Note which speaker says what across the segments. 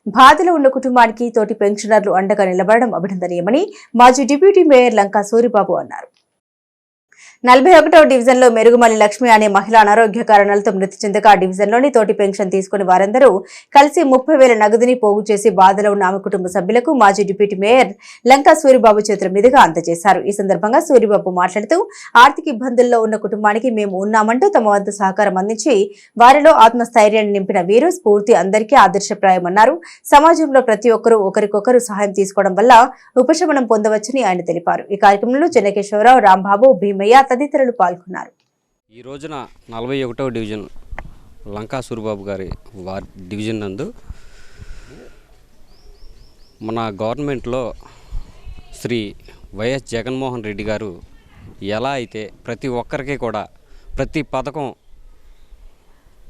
Speaker 1: బాధలో ఉన్న కుటుంబానికి తోటి పెన్షనర్లు అండగా నిలబడడం అభినందనీయమని మాజీ డిప్యూటీ మేయర్ లంకా సూరిబాబు అన్నారు. 41వ డివిజన్లో మెరుగుమల్లి లక్ష్మి అనే మహిళ అనారోగ్య కారణాలతో మృతి చెందగా డివిజన్లోని తోటి పెన్షన్ తీసుకుని వారందరూ కలిసి 30,000 నగదుని పోగు చేసి బాధలో ఉన్న ఆమె కుటుంబ సభ్యులకు మాజీ డిప్యూటీ మేయర్ లంకా సూరిబాబు చేతుల మీదుగా అందజేశారు. ఈ సందర్భంగా సూరిబాబు మాట్లాడుతూ ఆర్థిక ఇబ్బందుల్లో ఉన్న కుటుంబానికి మేము ఉన్నామంటూ తమ వంతు సహకారం అందించి వారిలో ఆత్మస్థైర్యాన్ని నింపిన వీరు స్ఫూర్తి అందరికీ ఆదర్శప్రాయమన్నారు. సమాజంలో ప్రతి ఒక్కరూ ఒకరికొకరు సహాయం తీసుకోవడం వల్ల ఉపశమనం పొందవచ్చని ఆయన తెలిపారు. ఈ కార్యక్రమంలో చెన్నకేశ్వరరావు, రాంబాబు, భీమయ్య తదితరులు పాల్గొన్నారు.
Speaker 2: ఈ రోజున 41వ డివిజన్ లంకా సూరిబాబు గారి డివిజన్ నందు మన గవర్నమెంట్లో శ్రీ వైఎస్ జగన్మోహన్ రెడ్డి గారు ఎలా అయితే ప్రతి ఒక్కరికి కూడా ప్రతి పథకం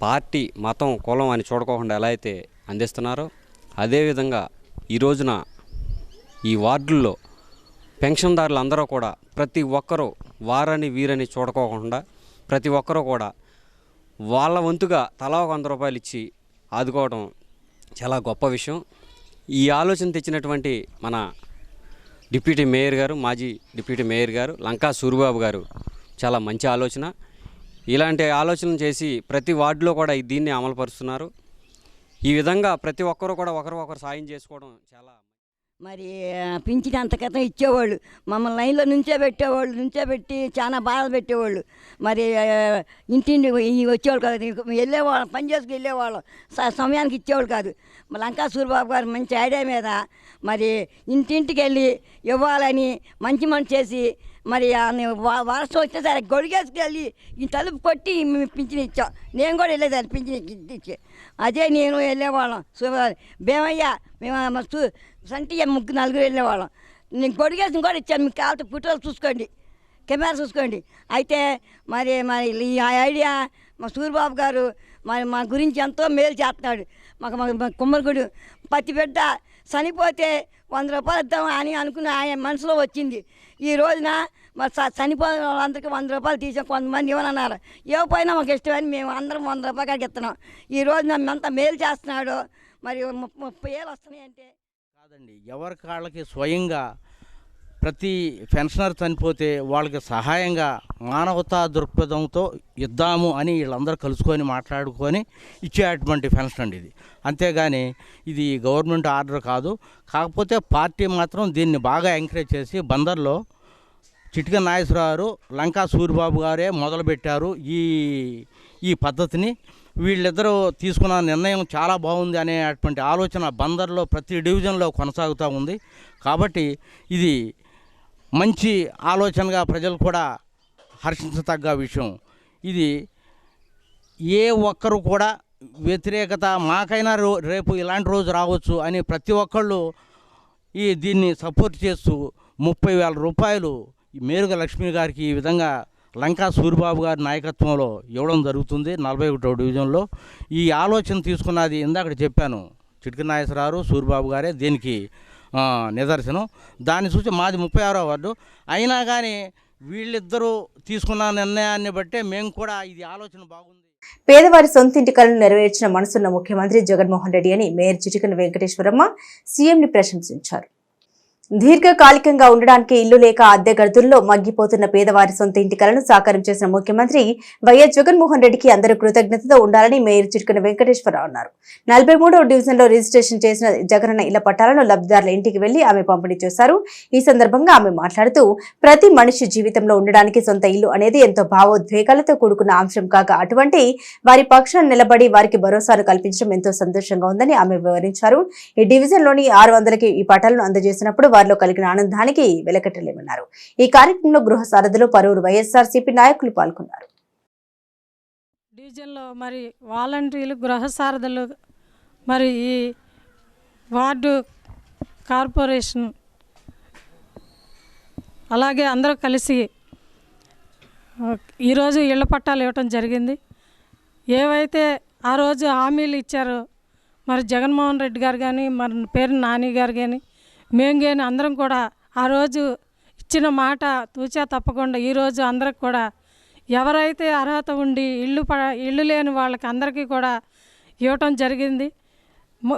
Speaker 2: పార్టీ మతం కులం అని చూడకోకుండా ఎలా అయితే అందిస్తున్నారో అదేవిధంగా ఈ రోజున ఈ వార్డుల్లో పెన్షన్దారులు అందరూ కూడా ప్రతి ఒక్కరూ వారని వీరని చూడకోకుండా ప్రతి ఒక్కరూ కూడా వాళ్ళ వంతుగా తలా ₹100 ఇచ్చి ఆదుకోవడం చాలా గొప్ప విషయం. ఈ ఆలోచన తెచ్చినటువంటి మన డిప్యూటీ మేయర్ గారు, మాజీ డిప్యూటీ మేయర్ గారు లంకా సూరిబాబు గారు చాలా మంచి ఆలోచన. ఇలాంటి ఆలోచన చేసి ప్రతి వార్డులో కూడా దీన్ని అమలుపరుస్తున్నారు. ఈ విధంగా ప్రతి ఒక్కరూ కూడా ఒకరు సాయం చేసుకోవడం చాలా
Speaker 3: మరి పింఛన్ అంత క్రితం ఇచ్చేవాళ్ళు, మమ్మల్ని లైన్లో నుంచోబెట్టి చాలా బాధలు పెట్టేవాళ్ళు. మరి ఇంటింటి వచ్చేవాళ్ళు కాదు, వెళ్ళేవాళ్ళం, పని చేసుకు వెళ్ళేవాళ్ళం, సమయానికి ఇచ్చేవాళ్ళు కాదు. లంకా సూరిబాబు గారు మంచి ఐడియా మీద మరి ఇంటింటికి వెళ్ళి ఇవ్వాలని మంచి చేసి మరి వారసు వచ్చేసరికి గొడిగేసుకెళ్ళి ఈ తలుపు కొట్టి పింఛన్ ఇచ్చాం. నేను కూడా వెళ్ళేదాన్ని పింఛన్ ఇచ్చి, అదే నేను వెళ్ళేవాళ్ళం. భీమయ్య మేము సంటి నలుగురు వెళ్ళేవాళ్ళం. నేను గొడిగేసి కూడా ఇచ్చాను. మీకు కావాలంటే ఫోటోలు చూసుకోండి, కెమెరా చూసుకోండి. అయితే మరి ఈ ఐడియా మా సూరిబాబు గారు మరి మా గురించి ఎంతో మేలు చేస్తున్నాడు. మాకు కుమ్మరిగుడు ప్రతి బిడ్డ చనిపోతే ₹100 ఇద్దాం అని అనుకున్న ఆయన మనసులో వచ్చింది. ఈ రోజున మరి చనిపోయిన వాళ్ళందరికీ ₹100 తీసాం. కొంతమంది ఇవ్వనన్నారు, ఇవ్వకపోయినా మాకు ఇష్టమని మేము అందరం ₹100 కాడికి ఇస్తున్నాం. ఈ రోజున ఎంత మేలు చేస్తున్నాడో. మరి 30,000 వస్తున్నాయి అంటే
Speaker 4: కాదండి, ఎవరి కాళ్ళకి స్వయంగా ప్రతి పెన్షనర్ చనిపోతే వాళ్ళకి సహాయంగా మానవతా దృక్పథంతో ఇద్దాము అని వీళ్ళందరూ కలుసుకొని మాట్లాడుకొని ఇచ్చేటువంటి పెన్షన్ అండి ఇది. అంతేగాని ఇది గవర్నమెంట్ ఆర్డర్ కాదు. కాకపోతే పార్టీ మాత్రం దీన్ని బాగా ఎంకరేజ్ చేసి బందర్లో చిటిక నాగేశ్వరరావు, లంకా సూరిబాబు గారే మొదలుపెట్టారు ఈ పద్ధతిని. వీళ్ళిద్దరూ తీసుకున్న నిర్ణయం చాలా బాగుంది అనేటువంటి ఆలోచన బందర్లో ప్రతి డివిజన్లో కొనసాగుతూ ఉంది. కాబట్టి ఇది మంచి ఆలోచనగా ప్రజలు కూడా హర్షించతగ్గ విషయం. ఇది ఏ ఒక్కరు కూడా వ్యతిరేకత మాకైనా రేపు ఇలాంటి రోజు రావచ్చు అని ప్రతి ఒక్కళ్ళు దీన్ని సపోర్ట్ చేస్తూ ₹30,000 మేరుగ లక్ష్మి గారికి ఈ విధంగా లంకా సూరిబాబు గారి నాయకత్వంలో ఇవ్వడం జరుగుతుంది 41వ డివిజన్లో. ఈ ఆలోచన తీసుకున్నది ఇందాక చెప్పాను, చిటిక నాగేశ్వరరావు, సూరిబాబు గారే దీనికి నిదర్శనం. దాన్ని చూసి మాది 36వ వార్డు. అయినా కానీ వీళ్ళిద్దరూ తీసుకున్న నిర్ణయాన్ని బట్టే మేము కూడా ఇది ఆలోచన బాగుంది.
Speaker 1: పేదవారి సొంతింటి కలను నెరవేర్చిన మనసున్న ముఖ్యమంత్రి జగన్మోహన్ రెడ్డి అని మేయర్ చిటికన వెంకటేశ్వరమ్మ సీఎంని ప్రశంసించారు. దీర్ఘకాలికంగా ఉండడానికి ఇల్లు లేక అద్దె గదుల్లో మగ్గిపోతున్న పేదవారి సొంత ఇంటి కలను సాకారం చేసిన ముఖ్యమంత్రి వైఎస్ జగన్మోహన్ రెడ్డికి అందరూ కృతజ్ఞతతో ఉండాలని మేయర్ చిటికన వెంకటేశ్వరరావు అన్నారు. 43వ డివిజన్లో రిజిస్ట్రేషన్ చేసిన జగనన్న ఇళ్ల పట్టాలను లబ్ధిదారుల ఇంటికి వెళ్లి ఆమె పంపిణీ చేశారు. ఈ సందర్భంగా ఆమె మాట్లాడుతూ ప్రతి మనిషి జీవితంలో ఉండడానికి సొంత ఇల్లు అనేది ఎంతో భావోద్వేగాలతో కూడుకున్న అంశం కాగా అటువంటి వారి పక్షాన్ని నిలబడి వారికి భరోసాను కల్పించడం ఎంతో సంతోషంగా ఉందని ఆమె వివరించారు. ఈ డివిజన్లోని 600కి ఈ పట్టాలను అందజేసినప్పుడు వారిలో కలిగిన ఆనందానికి వెలకట్టలేమన్నారు. ఈ కార్యక్రమంలో గృహ సారథులు పలువురు వైఎస్ఆర్సీపీ నాయకులు పాల్గొన్నారు.
Speaker 5: డివిజన్లో మరి వాలంటీర్లు, గృహ సారథులు, మరి ఈ వార్డు కార్పొరేషన్ అలాగే అందరూ కలిసి ఈరోజు ఇళ్ల పట్టాలు ఇవ్వటం జరిగింది. ఏవైతే ఆ రోజు హామీలు ఇచ్చారో మరి జగన్మోహన్ రెడ్డి గారు కానీ మరి పేరు నాని గారు కానీ మేము కానీ అందరం కూడా ఆ రోజు ఇచ్చిన మాట తూచా తప్పకుండా ఈరోజు అందరికి కూడా ఎవరైతే అర్హత ఉండి ఇల్లు లేని వాళ్ళకి అందరికీ కూడా ఇవ్వటం జరిగింది.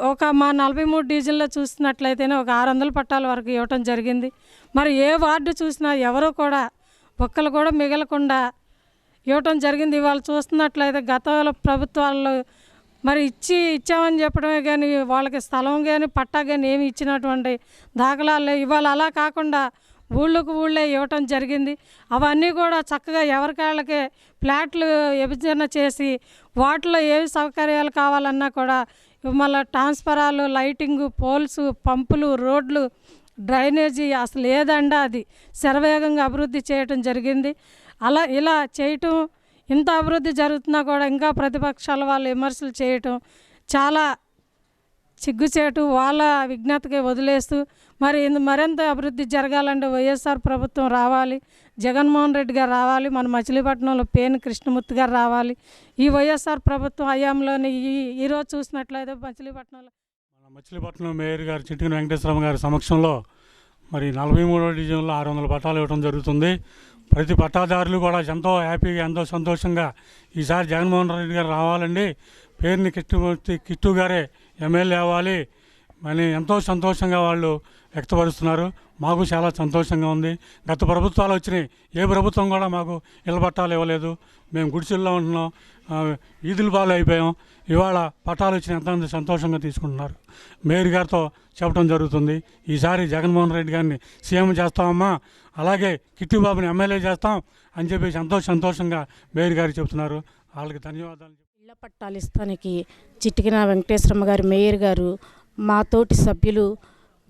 Speaker 5: ఒక మా 43 డివిజన్లో చూసినట్లయితేనే ఒక 600 పట్టాల వరకు ఇవ్వటం జరిగింది. మరి ఏ వార్డు చూసినా ఎవరు కూడా ఒక్కరు కూడా మిగలకుండా ఇవ్వటం జరిగింది. ఇవాళ చూస్తున్నట్లయితే గత ప్రభుత్వాల్లో మరి ఇచ్చామని చెప్పడమే కానీ వాళ్ళకి స్థలం కానీ పట్టా కానీ ఏమి ఇచ్చినటువంటి దాఖలాలు ఇవాళ అలా కాకుండా ఊళ్ళకు ఊళ్ళే ఇవ్వటం జరిగింది. అవన్నీ కూడా చక్కగా ఎవరికాళ్ళకే ఫ్లాట్లు విభజన చేసి వాటిలో ఏవి సౌకర్యాలు కావాలన్నా కూడా మళ్ళీ ట్రాన్స్ఫరాలు, లైటింగు, పోల్స్, పంపులు, రోడ్లు, డ్రైనేజీ అసలు ఏదండా అది శరవేగంగా అభివృద్ధి చేయటం జరిగింది. ఇలా చేయటం ఇంత అభివృద్ధి జరుగుతున్నా కూడా ఇంకా ప్రతిపక్షాల వాళ్ళు విమర్శలు చేయటం చాలా సిగ్గుచేటు. వాళ్ళ విజ్ఞతకి వదిలేస్తూ మరింత అభివృద్ధి జరగాలంటే వైఎస్ఆర్ ప్రభుత్వం రావాలి, జగన్మోహన్ రెడ్డి గారు రావాలి, మన మచిలీపట్నంలో పేర్ని కృష్ణమూర్తి గారు రావాలి. ఈ వైఎస్ఆర్ ప్రభుత్వం హయాంలోని ఈరోజు చూసినట్లయితే
Speaker 6: మచిలీపట్నం మేయర్ గారు చిట్టిన వెంకటేశ్వరమ్మ గారి సమక్షంలో మరి 43వ డివిజన్లో 600 పట్టాలు ఇవ్వడం జరుగుతుంది. ప్రతి పట్టాదారులు కూడా ఎంతో హ్యాపీగా ఎంతో సంతోషంగా ఈసారి జగన్మోహన్ రెడ్డి గారు రావాలండి, పేరుని కిట్టు గారే ఎమ్మెల్యే అవ్వాలి అని ఎంతో సంతోషంగా వాళ్ళు వ్యక్తపరుస్తున్నారు. మాకు చాలా సంతోషంగా ఉంది. గత ప్రభుత్వాలు వచ్చినాయి, ఏ ప్రభుత్వం కూడా మాకు ఇళ్ళ పట్టాలు ఇవ్వలేదు. మేము గుడిసెల్లో ఉంటున్నాం, వీధుల పాలు అయిపోయాం. ఇవాళ పట్టాలు వచ్చిన ఎంతమంది సంతోషంగా తీసుకుంటున్నారు. మేయర్ గారితో చెప్పడం జరుగుతుంది, ఈసారి జగన్మోహన్ రెడ్డి గారిని సీఎం చేస్తామమ్మా, అలాగే కిట్టిబాబుని ఎమ్మెల్యే చేస్తాం అని చెప్పేసి ఎంతో సంతోషంగా మేయర్ గారు చెబుతున్నారు. వాళ్ళకి ధన్యవాదాలు.
Speaker 7: ఇళ్ల పట్టాలు ఇస్తానికి చిట్టికిన వెంకటేశ్వరమ్మ గారు, మేయర్ గారు, మా తోటి సభ్యులు,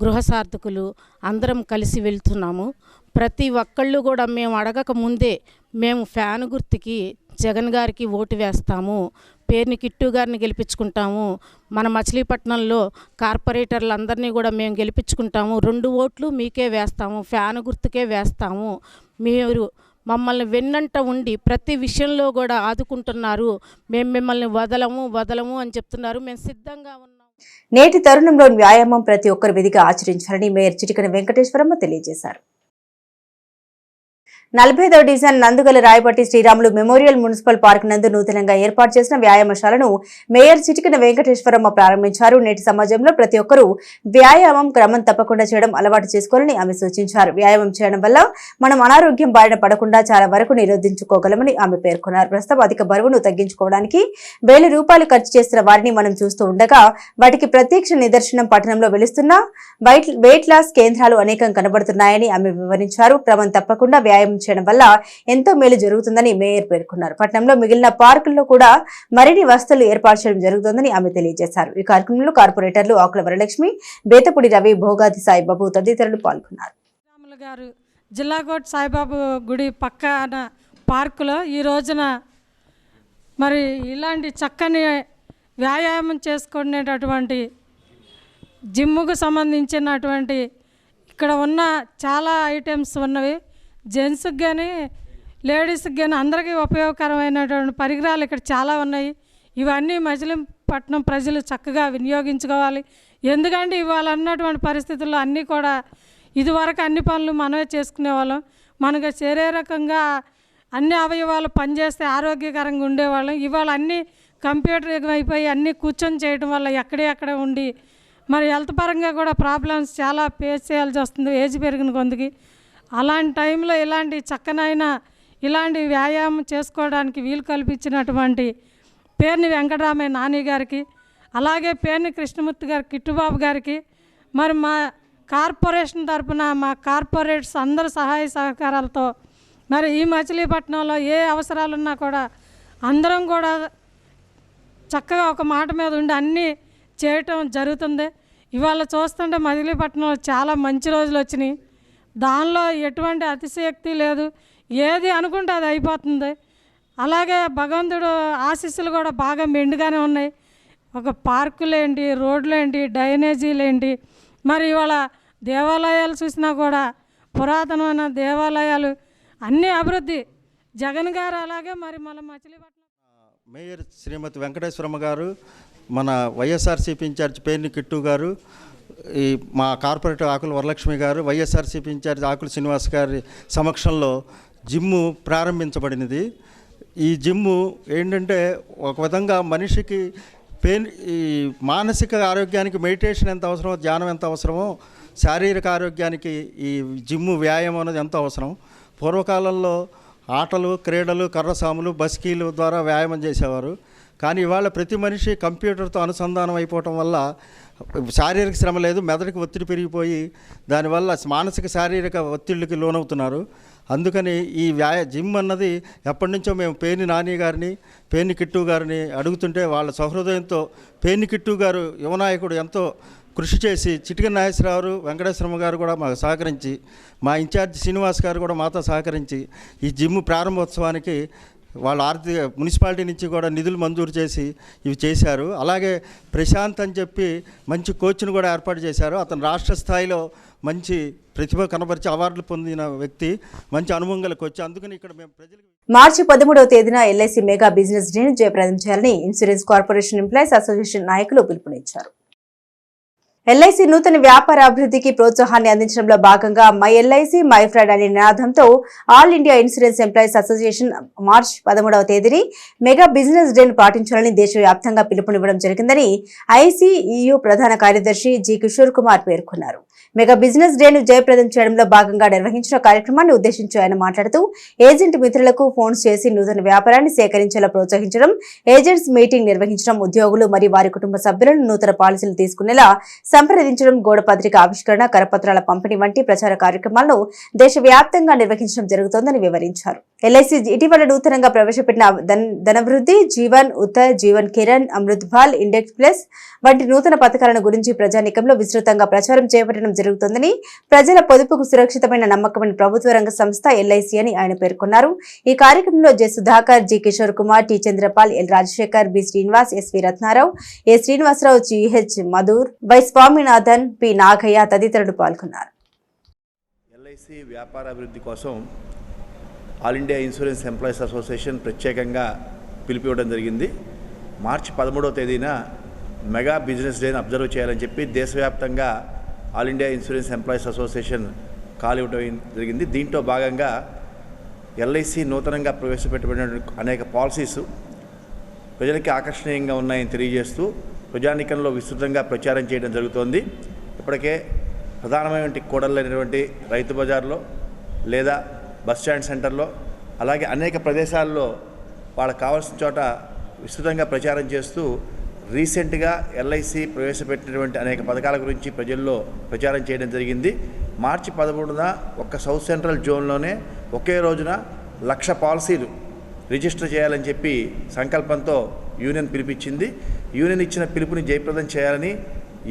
Speaker 7: గృహ సార్థకులు అందరం కలిసి వెళ్తున్నాము. ప్రతి ఒక్కళ్ళు కూడా మేము అడగక ముందే మేము ఫ్యాన్ గుర్తుకి జగన్ గారికి ఓటు వేస్తాము, పేరుని కిట్టు గారిని గెలిపించుకుంటాము, మన మచిలీపట్నంలో కార్పొరేటర్లందరినీ కూడా మేము గెలిపించుకుంటాము, 2 ఓట్లు మీకే వేస్తాము, ఫ్యాన్ గుర్తుకే వేస్తాము, మీరు మమ్మల్ని వెన్నంట ఉండి ప్రతి విషయంలో కూడా ఆదుకుంటున్నారు, మేము మిమ్మల్ని వదలము అని చెప్తున్నారు. మేము సిద్ధంగా ఉన్నాం.
Speaker 1: నేటి తరుణంలోని వ్యాయామం ప్రతి ఒక్కరు విధిగా ఆచరించాలని మేయర్ చిటికన వెంకటేశ్వరమ్మ తెలియజేశారు. 45వ డివిజన్ నందుగల Rayapatti Sriramulu memorial municipal park నందు నూతనంగా ఏర్పాటు చేసిన వ్యాయామశాలను మేయర్ చిటికన వెంకటేశ్వరమ్మ ప్రారంభించారు. నేటి సమాజంలో ప్రతి ఒక్కరూ వ్యాయామం క్రమం తప్పకుండా చేయడం అలవాటు చేసుకోవాలని ఆమె సూచించారు. వ్యాయామం చేయడం వల్ల మనం అనారోగ్యం బారిన పడకుండా చాలా వరకు నిరోధించుకోగలమని ఆమె పేర్కొన్నారు. ప్రస్తుతం అధిక బరువును తగ్గించుకోవడానికి 1000 రూపాయలు ఖర్చు చేస్తున్న వారిని మనం చూస్తూ ఉండగా వాటికి ప్రత్యక్ష నిదర్శనం పట్టణంలో వెలుస్తున్న వెయిట్ లాస్ కేంద్రాలు అనేకం కనబడుతున్నాయని ఆమె వివరించారు. క్రమం తప్పకుండా వ్యాయామం చేయడం వల్ల ఎంతో మేలు జరుగుతుందని మేయర్ పేర్కొన్నారు. పట్టణంలో మిగిలిన పార్కుల్లో కూడా మరిన్ని వసతులు ఏర్పాటు చేయడం జరుగుతుందని ఆమె తెలియజేశారు. ఈ కార్యక్రమంలో కార్పొరేటర్లు ఆకుల వరలక్ష్మి, బేతపూడి రవి, భోగాది సాయిబాబు తదితరులు పాల్గొన్నారు.
Speaker 5: గారు జిల్లా కోట్ సాయిబాబు గుడి పక్కన పార్కులో ఈ రోజున మరి ఇలాంటి చక్కని వ్యాయామం చేసుకునేటటువంటి జిమ్ముకు సంబంధించినటువంటి ఇక్కడ ఉన్న చాలా ఐటమ్స్ ఉన్నవి. జెంట్స్కి కానీ లేడీస్కి కానీ అందరికీ ఉపయోగకరమైనటువంటి పరికరాలు ఇక్కడ చాలా ఉన్నాయి. ఇవన్నీ మచిలీపట్నం ప్రజలు చక్కగా వినియోగించుకోవాలి. ఎందుకంటే ఇవాళ ఉన్నటువంటి పరిస్థితుల్లో అన్నీ కూడా ఇదివరకు అన్ని పనులు మనమే చేసుకునేవాళ్ళం. మనకు శారీరకంగా అన్ని అవయవాలు పనిచేస్తే ఆరోగ్యకరంగా ఉండేవాళ్ళం. ఇవాళ అన్నీ కంప్యూటర్ అయిపోయి అన్నీ కూర్చొని చేయడం వల్ల ఎక్కడే ఉండి మరి హెల్త్ పరంగా కూడా ప్రాబ్లమ్స్ చాలా ఫేస్ చేయాల్సి వస్తుంది ఏజ్ పెరిగిన కొందికి. అలాంటి టైంలో ఇలాంటి చక్కనైన ఇలాంటి వ్యాయామం చేసుకోవడానికి వీలు కల్పించినటువంటి పేర్ని వెంకటరామయ్య నాని గారికి, అలాగే పేర్ని కృష్ణమూర్తి గారి కిట్టుబాబు గారికి, మరి మా కార్పొరేషన్ తరఫున మా కార్పొరేట్స్ అందరి సహాయ సహకారాలతో మరి ఈ మచిలీపట్నంలో ఏ అవసరాలున్నా కూడా అందరం కూడా చక్కగా ఒక మాట మీద ఉండి అన్నీ చేయటం జరుగుతుంది. ఇవాళ చూస్తుంటే మచిలీపట్నంలో చాలా మంచి రోజులు వచ్చినాయి. దానిలో ఎటువంటి అతిశయోక్తి లేదు, ఏది అనుకుంటే అది అయిపోతుంది. అలాగే భగవంతుడు ఆశీస్సులు కూడా బాగా మెండుగానే ఉన్నాయి. ఒక పార్కులేంటి, రోడ్లేంటి, డ్రైనేజీలేంటి, మరి ఇవాళ దేవాలయాలు చూసినా కూడా పురాతనమైన దేవాలయాలు అన్నీ అభివృద్ధి జగన్ గారు. అలాగే మరి మన మచిలీపట్నం
Speaker 8: మేయర్ శ్రీమతి వెంకటేశ్వరమ్మ గారు, మన వైఎస్ఆర్సీపీ ఇన్ఛార్జ్ పేర్ని కిట్టు గారు, ఈ మా కార్పొరేటర్ ఆకుల వరలక్ష్మి గారు, వైఎస్ఆర్సీపీ ఇన్ఛార్జ్ ఆకుల శ్రీనివాస్ గారి సమక్షంలో జిమ్ము ప్రారంభించబడినది. ఈ జిమ్ము ఏంటంటే ఒక విధంగా మనిషికి ఈ మానసిక ఆరోగ్యానికి మెడిటేషన్ ఎంత అవసరమో, ధ్యానం ఎంత అవసరమో, శారీరక ఆరోగ్యానికి ఈ జిమ్ము, వ్యాయామం అనేది ఎంత అవసరం. పూర్వకాలంలో ఆటలు, క్రీడలు, కర్రసాములు, బస్కీలు ద్వారా వ్యాయామం చేసేవారు. కానీ ఇవాళ ప్రతి మనిషి కంప్యూటర్తో అనుసంధానం అయిపోవటం వల్ల శారీరక శ్రమ లేదు, మెదడుకి ఒత్తిడి పెరిగిపోయి దానివల్ల మానసిక శారీరక ఒత్తిళ్ళకి లోనవుతున్నారు. అందుకని ఈ జిమ్ అన్నది ఎప్పటి నుంచో మేము పేర్ని నాని గారిని, పేర్ని కిట్టు గారిని అడుగుతుంటే వాళ్ళ సహృదయంతో పేర్ని కిట్టు గారు యువనాయకుడు ఎంతో కృషి చేసి, చిటికెన నాగేశ్వరరావు, వెంకటేశ్వరమ్మ గారు కూడా మాకు సహకరించి, మా ఇన్ఛార్జ్ శ్రీనివాస్ గారు కూడా మాతో సహకరించి ఈ జిమ్ ప్రారంభోత్సవానికి వాళ్ళ ఆర్థిక మున్సిపాలిటీ నుంచి కూడా నిధులు మంజూరు చేసి ఇవి చేశారు. అలాగే ప్రశాంత్ అని చెప్పి మంచి కోచ్ను కూడా ఏర్పాటు చేశారు. అతను రాష్ట్ర స్థాయిలో మంచి ప్రతిభ కనబరిచి అవార్డులు పొందిన వ్యక్తి, మంచి అనుభవం గల కోచ్. అందుకని ఇక్కడ మేము ప్రజలకు
Speaker 1: మార్చి 13వ తేదీన ఎల్ఐసి మెగా బిజినెస్ డేను జయప్రదం చేయాలని ఇన్సూరెన్స్ కార్పొరేషన్ ఎంప్లాయీస్ అసోసియేషన్ నాయకులు పిలుపునిచ్చారు. ఎల్ఐసి నూతన వ్యాపార అభివృద్ధికి ప్రోత్సాహాన్ని అందించడంలో భాగంగా మై ఎల్ఐసి మై ఫ్రెండ్ అనే నినాదంతో all India insurance employees association మార్చి 13వ తేదీని మెగా బిజినెస్ డేను పాటించాలని దేశవ్యాప్తంగా పిలుపునివ్వడం జరిగిందని ఐసిఇయు ప్రధాన కార్యదర్శి జి కిషోర్ కుమార్ పేర్కొన్నారు. మెగా బిజినెస్ డేను జయప్రదం చేయడంలో భాగంగా నిర్వహించిన కార్యక్రమాన్ని ఉద్దేశించి ఆయన మాట్లాడుతూ ఏజెంట్ మిత్రులకు ఫోన్స్ చేసి నూతన వ్యాపారాన్ని సేకరించేలా ప్రోత్సహించడం, ఏజెంట్స్ మీటింగ్ నిర్వహించడం, ఉద్యోగులు మరియు వారి కుటుంబ సభ్యులను నూతన పాలసీలు తీసుకునేలా సంప్రదించడం, గోడపత్రిక ఆవిష్కరణ, కరపత్రాల పంపిణీ వంటి ప్రచార కార్యక్రమాలను దేశవ్యాప్తంగా నిర్వహించడం జరుగుతోందని వివరించారు. ఎల్ఐసి ఇటీవల నూతనంగా ప్రవేశపెట్టిన ధనవృద్ధి, జీవన్ ఉత్తర్, జీవన్ కిరణ్, అమృత్ భాల్, ఇండెక్స్ ప్లస్ వంటి నూతన పథకాలను గురించి ప్రజానీకంలో విస్తృతంగా ప్రచారం చేపట్టడం జరుగుతోందని, ప్రజల పొదుపుకు సురక్షితమైన నమ్మకమైన ప్రభుత్వ రంగ సంస్థ ఎల్ఐసి అని ఆయన పేర్కొన్నారు. ఈ కార్యక్రమంలో J Sudhakar, G Kishore Kumar, T Chandrapal, L Rajasekhar, B Srinivas, S V Ratnarao, A Srinivasarao, G H Madhur, Y Swaminathan, P Nagaiah తదితరులు పాల్గొన్నారు.
Speaker 9: ఎల్ఐసి వ్యాపార అభివృద్ధి కోసం all India insurance employees association ప్రత్యేకంగా పిలిపివ్వడం జరిగింది. మార్చి 13వ తేదీన మెగా బిజినెస్ డేని అబ్జర్వ్ చేయాలని చెప్పి దేశవ్యాప్తంగా all India insurance employees association call ఇవ్వడం జరిగింది. దీంట్లో భాగంగా ఎల్ఐసి నూతనంగా ప్రవేశపెట్టబడిన అనేక పాలసీస్ ప్రజలకి ఆకర్షణీయంగా ఉన్నాయని తెలియజేస్తూ ప్రజానీకంలో విస్తృతంగా ప్రచారం చేయడం జరుగుతోంది. ఇప్పటికే ప్రధానమైనటువంటి కూడళ్ళైనటువంటి రైతు బజార్లో లేదా బస్టాండ్ సెంటర్లో అలాగే అనేక ప్రదేశాల్లో వాళ్ళకు కావాల్సిన చోట విస్తృతంగా ప్రచారం చేస్తూ రీసెంట్గా ఎల్ఐసి ప్రవేశపెట్టినటువంటి అనేక పథకాల గురించి ప్రజల్లో ప్రచారం చేయడం జరిగింది. మార్చి 13న ఒక్క సౌత్ సెంట్రల్ జోన్లోనే ఒకే రోజున 1,00,000 పాలసీలు రిజిస్టర్ చేయాలని చెప్పి సంకల్పంతో యూనియన్ పిలిపించింది. యూనియన్ ఇచ్చిన పిలుపుని జయప్రదం చేయాలని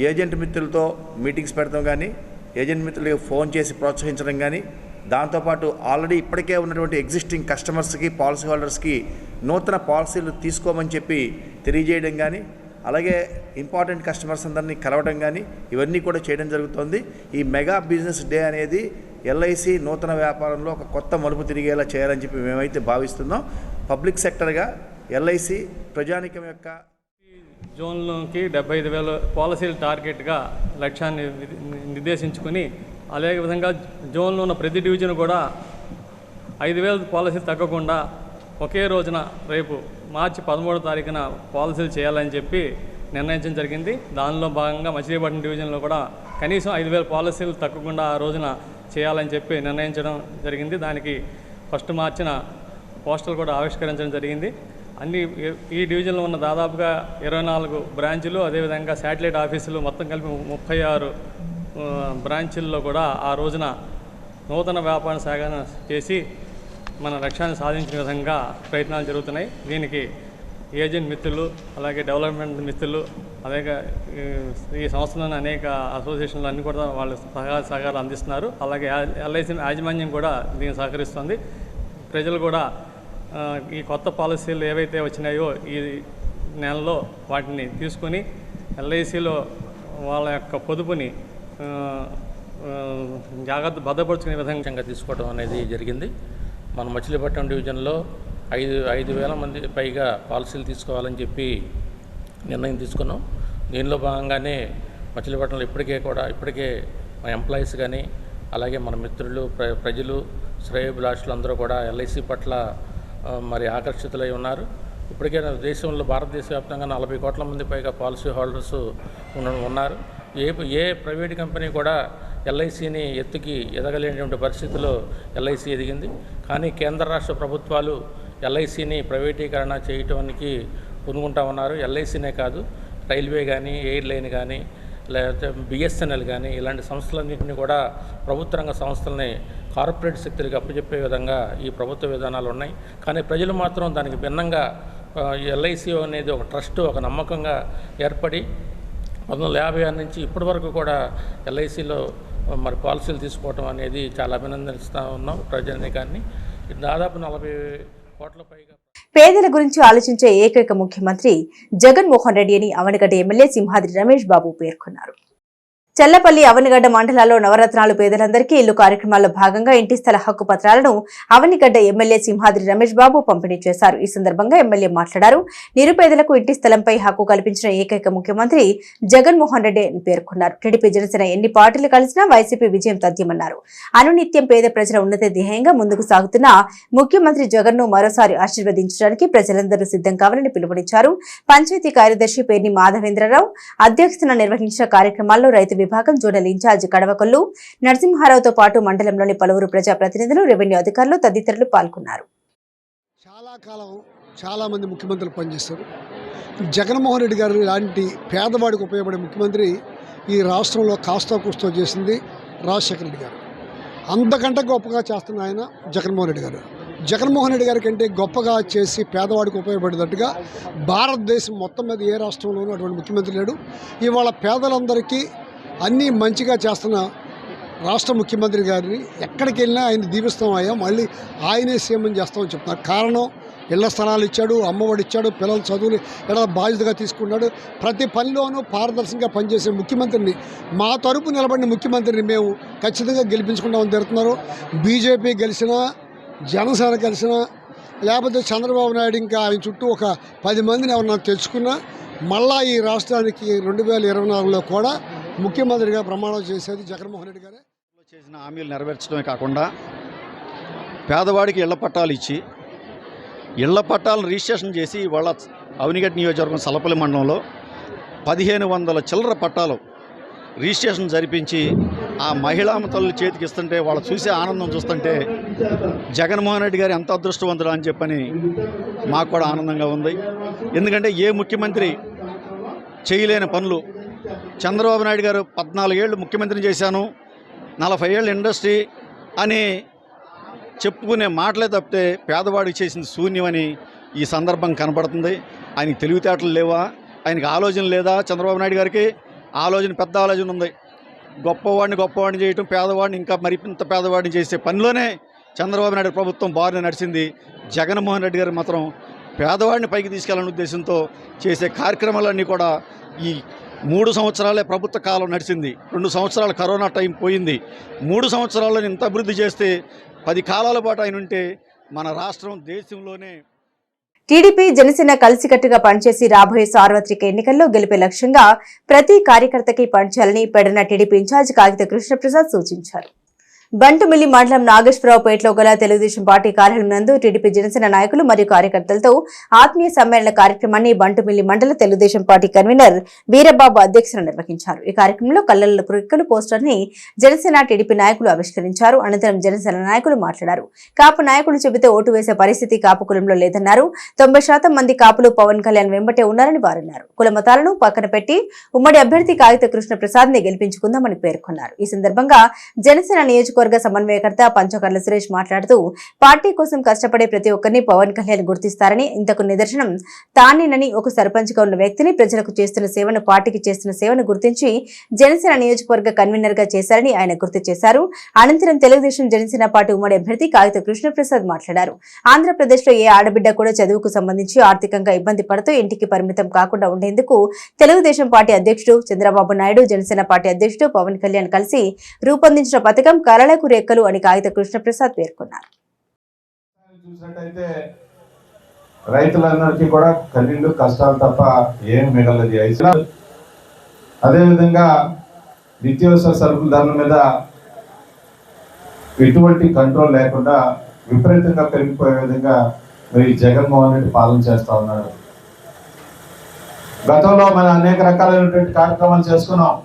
Speaker 9: ఏజెంట్ మిత్రులతో మీటింగ్స్ పెడతాం కానీ, ఏజెంట్ మిత్రులకు ఫోన్ చేసి ప్రోత్సహించడం కానీ, దాంతోపాటు ఆల్రెడీ ఇప్పటికే ఉన్నటువంటి ఎగ్జిస్టింగ్ కస్టమర్స్కి, పాలసీ హోల్డర్స్కి నూతన పాలసీలు తీసుకోమని చెప్పి తెలియజేయడం కానీ, అలాగే ఇంపార్టెంట్ కస్టమర్స్ అందరినీ కలవడం కానీ ఇవన్నీ కూడా చేయడం జరుగుతుంది. ఈ మెగా బిజినెస్ డే అనేది ఎల్ఐసి నూతన వ్యాపారంలో ఒక కొత్త మలుపు తిరిగేలా చేయాలని చెప్పి మేమైతే భావిస్తున్నాం. పబ్లిక్ సెక్టర్గా ఎల్ఐసి ప్రజానికం యొక్క
Speaker 10: జోన్లోకి 75,000 పాలసీల టార్గెట్గా లక్ష్యాన్ని నిర్దేశించుకుని, అదే విధంగా జోన్లో ఉన్న ప్రతి డివిజన్ కూడా 5,000 పాలసీలు తగ్గకుండా ఒకే రోజున రేపు మార్చి 13వ తారీఖున పాలసీలు చేయాలని చెప్పి నిర్ణయించడం జరిగింది. దానిలో భాగంగా మచిలీపట్నం డివిజన్లో కూడా కనీసం 5,000 పాలసీలు తగ్గకుండా ఆ రోజున చేయాలని చెప్పి నిర్ణయించడం జరిగింది. దానికి ఫస్ట్ మార్చిన పోస్టల్ కూడా ఆవిష్కరించడం జరిగింది. ఈ డివిజన్లో ఉన్న దాదాపుగా 24 బ్రాంచులు, అదేవిధంగా శాటిలైట్ ఆఫీసులు మొత్తం కలిపి 36 బ్రాంచుల్లో కూడా ఆ రోజున నూతన వ్యాపార సాగన చేసి మన లక్ష్యాన్ని సాధించిన విధంగా ప్రయత్నాలు జరుగుతున్నాయి. దీనికి ఏజెంట్ మిత్రులు, అలాగే డెవలప్మెంట్ మిత్రులు, అలాగే ఈ సంస్థలోని అనేక అసోసియేషన్లు అన్నీ కూడా వాళ్ళు సహకారాలు అందిస్తున్నారు. అలాగే ఎల్ఐసి యాజమాన్యం కూడా దీనికి సహకరిస్తుంది. ప్రజలు కూడా ఈ కొత్త పాలసీలు ఏవైతే వచ్చినాయో ఈ నెలలో వాటిని తీసుకొని ఎల్ఐసిలో వాళ్ళ యొక్క పొదుపుని జాగ్రత్త భద్రపరుచుకునే విధంగా
Speaker 11: తీసుకోవడం అనేది జరిగింది. మన మచిలీపట్నం డివిజన్లో 5,000 మంది పైగా పాలసీలు తీసుకోవాలని చెప్పి నిర్ణయం తీసుకున్నాం. దీనిలో భాగంగానే మచిలీపట్నంలో ఇప్పటికే మా ఎంప్లాయీస్ కానీ, అలాగే మన మిత్రులు, ప్రజలు, శ్రేయోభిలాషులు అందరూ కూడా ఎల్ఐసి పట్ల మరి ఆకర్షితులై ఉన్నారు. ఇప్పటికే దేశంలో భారతదేశ వ్యాప్తంగా 40 కోట్ల మంది పైగా పాలసీ హోల్డర్స్ ఉన్నారు. ఏ ప్రైవేట్ కంపెనీ కూడా ఎల్ఐసిని ఎత్తుకి ఎదగలేనటువంటి పరిస్థితిలో ఎల్ఐసి ఎదిగింది. కానీ కేంద్ర రాష్ట్ర ప్రభుత్వాలు ఎల్ఐసిని ప్రైవేటీకరణ చేయటానికి పూనుకుంటా ఉన్నారు. ఎల్ఐసినే కాదు, రైల్వే కానీ, ఎయిర్లైన్ కానీ, లేకపోతే బిఎస్ఎన్ఎల్ కానీ ఇలాంటి సంస్థలన్నింటినీ కూడా ప్రభుత్వ రంగ సంస్థలని కార్పొరేట్ శక్తులకు అప్పచెప్పే విధంగా ఈ ప్రభుత్వ విధానాలు ఉన్నాయి. కానీ ప్రజలు మాత్రం దానికి భిన్నంగా ఎల్ఐసి అనేది ఒక ట్రస్ట్, ఒక నమ్మకంగా ఏర్పడి 1956 నుంచి ఇప్పటి వరకు కూడా ఎల్ఐసిలో మరి పాలసీలు తీసుకోవటం అనేది చాలా అభినందిస్తూ ఉన్నాం ప్రజానీకాన్ని. దాదాపు 40 కోట్ల పైగా.
Speaker 1: పేదల గురించి ఆలోచించే ఏకైక ముఖ్యమంత్రి జగన్మోహన్ రెడ్డి అని అవనిగడ్డ ఎమ్మెల్యే సింహాద్రి రమేష్ బాబు పేర్కొన్నారు. చల్లపల్లి అవనిగడ్డ మండలాల్లో నవరత్నాలు పేదలందరికీ ఇల్లు కార్యక్రమాల్లో భాగంగా ఇంటి స్థల హక్కు పత్రాలను అవనిగడ్డ ఎమ్మెల్యే సింహాద్రి రమేష్ బాబు పంపిణీ చేశారు. ఈ సందర్భంగా ఎమ్మెల్యే మాట్లాడారు. నిరుపేదలకు ఇంటి స్థలంపై హక్కు కల్పించిన ఏకైక ముఖ్యమంత్రి జగన్మోహన్ రెడ్డి అని పేర్కొన్నారు. టీడీపీ జనసేన ఎన్ని పార్టీలు కలిసినా వైసీపీ విజయం తథ్యమన్నారు. అనునిత్యం పేద ప్రజల ఉన్నత ధ్యేయంగా ముందుకు సాగుతున్న ముఖ్యమంత్రి జగన్ను మరోసారి ఆశీర్వదించడానికి ప్రజలందరూ సిద్ధం కావాలని పిలుపునిచ్చారు. పంచాయతీ కార్యదర్శి పేర్ని మాధవేంద్రరావు అధ్యక్షతన నిర్వహించిన కార్యక్రమాల్లో రైతు విభాగం జోనల్ ఇన్ఛార్జి కడవకొల్లు నరసింహారావుతో పాటు మండలంలోని పలువురు ప్రజాప్రతినిధులు, రెవెన్యూ అధికారులు తదితరులు పాల్గొన్నారు.
Speaker 12: చాలా కాలం చాలా మంది ముఖ్యమంత్రులు పనిచేశారు. జగన్మోహన్ రెడ్డి గారు లాంటి పేదవాడికి ఉపయోగపడే ముఖ్యమంత్రి ఈ రాష్ట్రంలో కాస్తో కూస్తో చేసింది రాజశేఖర రెడ్డి గారు. అంతకంటే గొప్పగా చేస్తున్న ఆయన జగన్మోహన్ రెడ్డి గారు. జగన్మోహన్ రెడ్డి గారి కంటే గొప్పగా చేసి పేదవాడికి ఉపయోగపడేటట్టుగా భారతదేశం మొత్తం మీద ఏ రాష్ట్రంలోనూ అటువంటి ముఖ్యమంత్రి లేడు. ఇవాళ పేదలందరికీ అన్నీ మంచిగా చేస్తున్న రాష్ట్ర ముఖ్యమంత్రి గారిని ఎక్కడికి వెళ్ళినా ఆయన దీవిస్తామయ్యా, మళ్ళీ ఆయనే సీఎం చేస్తామని చెప్తున్నారు. కారణం ఇళ్ల స్థలాలు ఇచ్చాడు, అమ్మఒడి ఇచ్చాడు, పిల్లల చదువులు ఎలా బాధ్యతగా తీసుకున్నాడు. ప్రతి పనిలోనూ పారదర్శకంగా పనిచేసే ముఖ్యమంత్రిని, మా తరపు నిలబడిన ముఖ్యమంత్రిని మేము ఖచ్చితంగా గెలిపించుకుంటామని తిరుగుతున్నారు. బీజేపీ గెలిచినా, జనసేన గెలిచినా, లేకపోతే చంద్రబాబు నాయుడు ఇంకా ఆయన చుట్టూ ఒక 10 మందిని ఎవరన్నా తెచ్చుకున్నా మళ్ళా ఈ రాష్ట్రానికి 2024లో కూడా ముఖ్యమంత్రిగా ప్రమాణం చేసేది జగన్మోహన్ రెడ్డి గారే.
Speaker 8: చేసిన హామీలు నెరవేర్చడమే కాకుండా పేదవాడికి ఇళ్ల పట్టాలు ఇచ్చి ఇళ్ల పట్టాలను రిజిస్ట్రేషన్ చేసి వాళ్ళ అవనిగడ్డ నియోజకవర్గం సలపల్లి మండలంలో 1500 చిల్లర పట్టాలు రిజిస్ట్రేషన్ జరిపించి ఆ మహిళా తల్లుల చేతికి ఇస్తుంటే వాళ్ళు చూసే ఆనందం చూస్తుంటే జగన్మోహన్ రెడ్డి గారు ఎంత అదృష్టవంతుడు అని చెప్పని మాకు కూడా ఆనందంగా ఉంది. ఎందుకంటే ఏ ముఖ్యమంత్రి చేయలేని పనులు చంద్రబాబు నాయుడు గారు 14 ఏళ్ళు ముఖ్యమంత్రిని చేశాను, 40 ఏళ్ళు ఇండస్ట్రీ అని చెప్పుకునే మాటలే తప్పితే పేదవాడికి చేసిన శూన్యమని ఈ సందర్భం కనపడుతుంది. ఆయనకి తెలివితేటలు లేవా, ఆయనకి ఆలోచన లేదా? చంద్రబాబు నాయుడు గారికి ఆలోచన, పెద్ద ఆలోచన ఉంది. గొప్పవాడిని చేయటం, పేదవాడిని ఇంకా మరింత పేదవాడిని చేసే పనిలోనే చంద్రబాబు నాయుడు ప్రభుత్వం బాగానే నడిచింది. జగన్మోహన్ రెడ్డి గారు మాత్రం పేదవాడిని పైకి తీసుకెళ్లాలనే ఉద్దేశంతో చేసే కార్యక్రమాలన్నీ కూడా ఈ 3 సంవత్సరాలే ప్రభుత్వ కాలం నడిచింది. 2 సంవత్సరాలు కరోనా టైం పోయింది. 3 సంవత్సరాల్లో ఇంత అభివృద్ధి చేస్తే 10 కాలాల పాటు ఆయన ఉంటే మన రాష్ట్రం దేశంలోనే.
Speaker 1: టీడీపీ జనసేన కలిసికట్టుగా పనిచేసి రాబోయే సార్వత్రిక ఎన్నికల్లో గెలిపే లక్ష్యంగా ప్రతి కార్యకర్తకి పనిచేయాలని పెడన టీడీపీ ఇన్ఛార్జ్ కాగిత కృష్ణప్రసాద్ సూచించారు. బంటుమిల్లి మండలం నాగేశ్వరరావుపేటలో గల తెలుగుదేశం పార్టీ కార్యాలయం నందు టీడీపీ జనసేన నాయకులు మరియు కార్యకర్తలతో ఆత్మీయ సమ్మేళన కార్యక్రమాన్ని బంటుమిల్లి మండల తెలుగుదేశం పార్టీ కన్వీనర్ వీరబాబు అధ్యక్షతన నిర్వహించారు. ఈ కార్యక్రమంలో కళ్ళల కురికలు పోస్టర్ ని జనసేన టీడీపీ నాయకులు ఆవిష్కరించారు. అనంతరం జనసేన నాయకులు మాట్లాడారు. కాపు నాయకులు చెబితే ఓటు వేసే పరిస్థితి కాపు కులంలో లేదన్నారు. 90% మంది కాపులు పవన్ కళ్యాణ్ వెంబటే ఉన్నారని వారన్నారు. కుల మతాలను పక్కన పెట్టి ఉమ్మడి అభ్యర్థి కాగిత కృష్ణప్రసాద్ ని గెలిపించుకుందామని పేర్కొన్నారు. ఈ సందర్భంగా జనసేన నియోజకవర్గ సమన్వయకర్త పంచకర్ల సురేష్ మాట్లాడుతూ పార్టీ కోసం కష్టపడే ప్రతి ఒక్కరిని పవన్ కళ్యాణ్ గుర్తిస్తారని, ఇంతకు నిదర్శనం తానేనని ఒక సర్పంచ్ గా ఉన్న వ్యక్తిని ప్రజలకు చేస్తున్న సేవను, పార్టీకి చేస్తున్న సేవను గుర్తించి జనసేన నియోజకవర్గ కన్వీనర్ గా చేశారని ఆయన గుర్తు చేశారు. అనంతరం తెలుగుదేశం జనసేన పార్టీ ఉమ్మడి అభ్యర్థి కాగిత కృష్ణప్రసాద్ మాట్లాడారు. ఆంధ్రప్రదేశ్ లో ఏ ఆడబిడ్డ కూడా చదువుకు సంబంధించి ఆర్థికంగా ఇబ్బంది పడుతూ ఇంటికి పరిమితం కాకుండా ఉండేందుకు తెలుగుదేశం పార్టీ అధ్యక్షుడు చంద్రబాబు నాయుడు, జనసేన పార్టీ అధ్యక్షుడు పవన్ కళ్యాణ్ కలిసి రూపొందించిన పథకం కలలకు రెక్కలు అని కాగిత కృష్ణప్రసాద్ పేర్కొన్నారు.
Speaker 13: చూసినట్టయితే రైతులందరికీ కూడా కన్నీళ్లు, కష్టాలు తప్ప ఏం మిగలదు. అదేవిధంగా నిత్యావసర సరుకుల ధరల మీద ఎటువంటి కంట్రోల్ లేకుండా విపరీతంగా పెరిగిపోయే విధంగా మరి జగన్మోహన్ రెడ్డి పాలన చేస్తూ ఉన్నాడు. గతంలో మనం అనేక రకాలైనటువంటి కార్యక్రమాలు చేసుకున్నాం.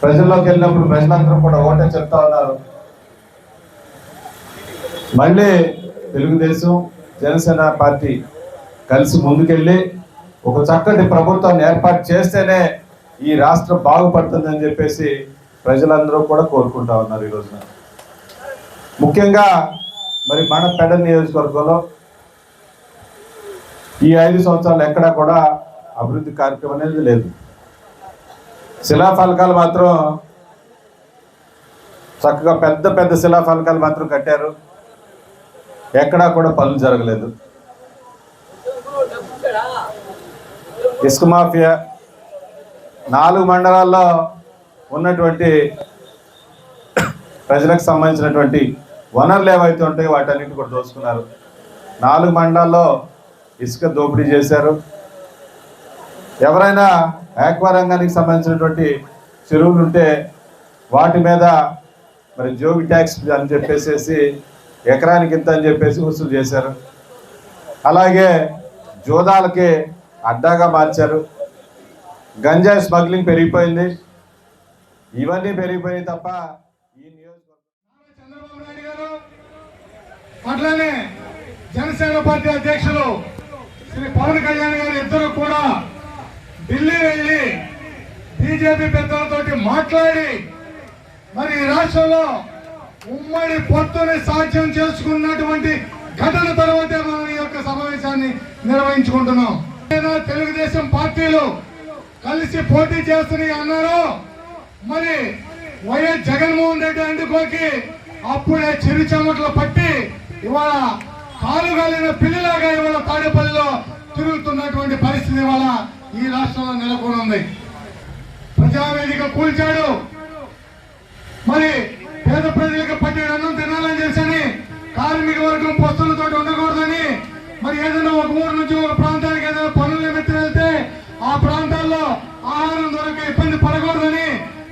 Speaker 13: ప్రజల్లోకి వెళ్ళినప్పుడు ప్రజలందరూ కూడా ఓటే చెప్తా ఉన్నారు. మళ్ళీ తెలుగుదేశం జనసేన పార్టీ కలిసి ముందుకెళ్ళి ఒక చక్కటి ప్రభుత్వాన్ని ఏర్పాటు చేస్తేనే ఈ రాష్ట్రం బాగుపడుతుందని చెప్పేసి ప్రజలందరూ కూడా కోరుకుంటా ఉన్నారు. ఈ రోజున ముఖ్యంగా మరి మన పెడ నియోజకవర్గంలో ఈ 5 సంవత్సరాలు ఎక్కడా కూడా అభివృద్ధి కార్యక్రమం అనేది లేదు. శిలాఫలకాలు మాత్రం చక్కగా పెద్ద పెద్ద శిలాఫలకాలు మాత్రం కట్టారు. ఎక్కడా కూడా పనులు జరగలేదు. ఇసుక మాఫియా 4 మండలాల్లో ఉన్నటువంటి ప్రజలకు సంబంధించినటువంటి వనరులు ఏవైతే ఉంటాయో వాటన్నిటి కూడా దోచుకున్నారు. 4 మండలాల్లో ఇసుక దోపిడీ చేశారు. ఎవరైనా ఆక్వా రంగానికి సంబంధించినటువంటి చెరువులు ఉంటే వాటి మీద మరి జోగి ట్యాక్స్ అని చెప్పేసి ఎకరానికి ఇంత అని చెప్పేసి వసూలు చేశారు. అలాగే జోదాలకి అడ్డాగా మార్చారు. గంజాయి స్మగ్లింగ్ పెరిగిపోయింది. ఇవన్నీ పెరిగిపోయినాయి తప్ప ఈ నియోజకవర్గం
Speaker 14: అట్లానే జనసేన పార్టీ అధ్యక్షులు శ్రీ పవన్ కళ్యాణ్ గారు ఇద్దరు కూడా ఢిల్లీ వెళ్ళి బీజేపీ పెద్దలతోటి మాట్లాడి మరి ఈ రాష్ట్రంలో ఉమ్మడి పొత్తుని సాధ్యం చేసుకున్నటువంటి ఘటన తర్వాతే మనం ఈ యొక్క సమావేశాన్ని నిర్వహించుకుంటున్నాం. తెలుగుదేశం పార్టీలు కలిసి పోటీ చేస్తున్నాయి అన్నారు. మరి వైఎస్ జగన్మోహన్ రెడ్డి అందుకోకి అప్పుడే చిరు చెమటలు పట్టి ఇవాళ కాలుగాలిన పిల్లిలాగా ఇవాళ తాడేపల్లిలో తిరుగుతున్నటువంటి పరిస్థితి ఇవాళ ఈ రాష్ట్రంలో నెలకొని ఉంది. ప్రజావేదిక కూల్చాడు. మరి పేద ప్రజలకు పట్టిన అన్నం తినాలని చేసని, కార్మిక వర్గం పొత్తులతో ఉండకూడదని, మరి ఏదైనా ఒక ఊరు నుంచి ఒక ప్రాంతానికి ఏదైనా పనులు నిమిత్తం వెళ్తే ఆ ప్రాంతాల్లో ఆహారం దొరక ఇబ్బంది పడకూడదని,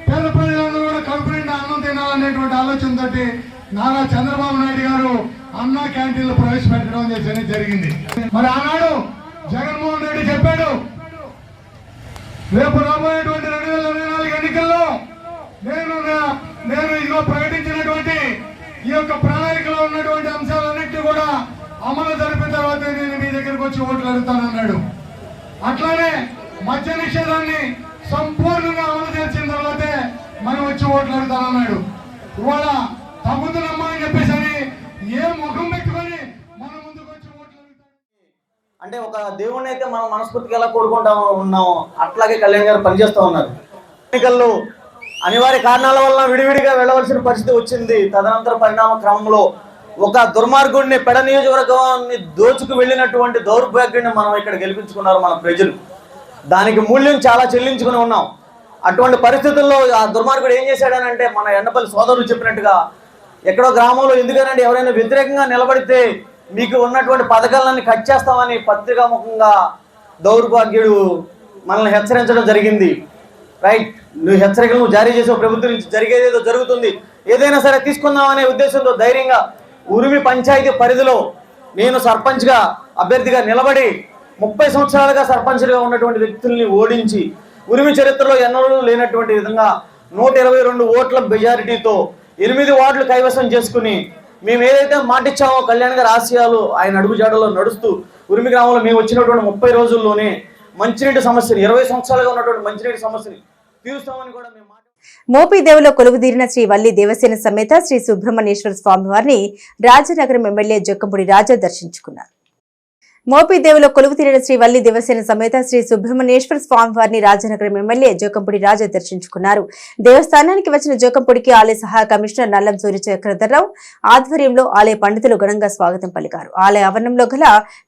Speaker 14: పేద ప్రజలందరూ కూడా కడుపు నిండా అన్నం తినాలనేటువంటి ఆలోచనతో నారా చంద్రబాబు నాయుడు గారు అన్నా క్యాంటీన్లు ప్రవేశపెట్టడం చేసి జరిగింది. మరి ఆనాడు జగన్మోహన్ రెడ్డి చెప్పాడు, రేపు రాబోయేటువంటి 2024 ఎన్నికల్లో నేను ఇదిగో ప్రకటించినటువంటి ఈ యొక్క ప్రణాళికలో ఉన్నటువంటి అంశాలన్నింటినీ కూడా అమలు జరిపిన తర్వాత నేను మీ దగ్గరకు వచ్చి ఓట్లు అడుగుతానన్నాడు. అట్లానే మద్య నిషేధాన్ని సంపూర్ణంగా అమలు చేసిన తర్వాతే మనం వచ్చి ఓట్లు అడుగుతానన్నాడు. ఇవాళ తగ్గుతున్నమ్మా అని చెప్పేసి ఏ ముఖం పెట్టుకొని మన ముందుకు వచ్చి ఓట్లు అడుగుతాం.
Speaker 15: అంటే ఒక దేవుణ్ణి అయితే మనం మనస్ఫూర్తిగా ఎలా కోరుకుంటా ఉన్నాము అట్లాగే కళ్యాణ్ గారు పనిచేస్తూ ఉన్నారు. ఎన్నికల్లో అనివార్య కారణాల వల్ల విడివిడిగా వెళ్ళవలసిన పరిస్థితి వచ్చింది. తదనంతర పరిణామ క్రమంలో ఒక దుర్మార్గుడిని పెడ నియోజకవర్గాన్ని దోచుకు వెళ్ళినటువంటి దౌర్భాగ్యాన్ని మనం ఇక్కడ గెలిపించుకున్నారు మన ప్రజలు. దానికి మూల్యం చాలా చెల్లించుకుని ఉన్నాం. అటువంటి పరిస్థితుల్లో ఆ దుర్మార్గుడు ఏం చేశాడనంటే, మన ఎండపల్లి సోదరులు చెప్పినట్టుగా ఎక్కడో గ్రామంలో ఎందుకనంటే ఎవరైనా వ్యతిరేకంగా నిలబడితే మీకు ఉన్నటువంటి పథకాలన్నీ కట్ చేస్తామని పత్రికాముఖంగా దౌర్భాగ్యుడు మనల్ని హెచ్చరించడం జరిగింది. రైట్, నువ్వు హెచ్చరికలు జారీ చేసే ప్రభుత్వం నుంచి జరిగేదేదో జరుగుతుంది, ఏదైనా సరే తీసుకుందామనే ఉద్దేశంతో ధైర్యంగా ఉరిమి పంచాయతీ పరిధిలో నేను సర్పంచ్గా అభ్యర్థిగా నిలబడి 30 సంవత్సరాలుగా సర్పంచ్గా ఉన్నటువంటి వ్యక్తుల్ని ఓడించి ఉరిమి చరిత్రలో ఎన్నడూ లేనటువంటి విధంగా 122 ఓట్ల మెజారిటీతో 8 వార్డులు కైవసం చేసుకుని మేము ఏదైతే మాటిచ్చామో కళ్యాణ్ గారి ఆశయాలు ఆయన అడుగుజాడలో నడుస్తూ ఉరిమి గ్రామంలో మేము వచ్చినటువంటి 30 రోజుల్లోనే మంచినీటి సమస్యని 20 సంవత్సరాలుగా ఉన్నటువంటి మంచినీటి సమస్యని తీరుస్తామని కూడా మేము
Speaker 1: మోపిదేవిలో కొలువుదీరిన శ్రీ వల్లి దేవసేన సమేత శ్రీ సుబ్రహ్మణ్యేశ్వర స్వామి వారిని రాజనగరం ఎమ్మెల్యే జక్కంపూడి రాజా దర్శించుకున్నారు. మోపిదేవిలో కొలువుతీరిన శ్రీ వల్లి దేవసేన సమేత శ్రీ సుబ్రహ్మణ్యేశ్వర స్వామి వారిని రాజనగరం ఎమ్మెల్యే జోకంపూడి రాజా దర్శించుకున్నారు. దేవస్థానానికి వచ్చిన జోకంపూడికి ఆలయ సహాయ కమిషనర్ నల్లం సూర్యచక్రధర్రావు ఆధ్వర్యంలో ఆలయ పండితులు ఘనంగా స్వాగతం పలికారు. ఆలయ ఆవరణంలో గల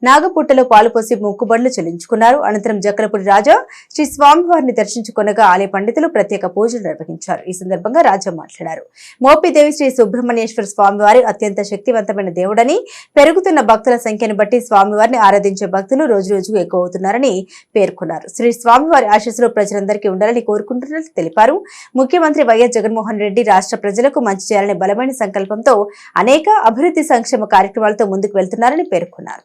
Speaker 1: నాగపుట్టలో పాలుపోసి మొక్కుబడులు చెల్లించుకున్నారు. అనంతరం జక్కలపూడి రాజా శ్రీ స్వామివారిని దర్శించుకునగా ఆలయ పండితులు ప్రత్యేక పూజలు నిర్వహించారు. ఈ సందర్భంగా రాజా మాట్లాడారు. మోపిదేవి శ్రీ సుబ్రహ్మణ్యేశ్వర స్వామివారి అత్యంత శక్తివంతమైన దేవుడని, పెరుగుతున్న భక్తుల సంఖ్యను బట్టి స్వామివారిని ఆరాధించే భక్తులు రోజు రోజుకు ఎక్కువ అవుతున్నారని పేర్కొన్నారు. శ్రీ స్వామివారి ఆశీస్సులు ప్రజలందరికీ ఉండాలని కోరుకుంటున్నట్లు తెలిపారు. ముఖ్యమంత్రి వైఎస్ జగన్మోహన్ రెడ్డి రాష్ట్ర ప్రజలకు మంచి చేయాలనే బలమైన సంకల్పంతో అనేక అభివృద్ధి సంక్షేమ కార్యక్రమాలతో ముందుకు వెళ్తున్నారని పేర్కొన్నారు.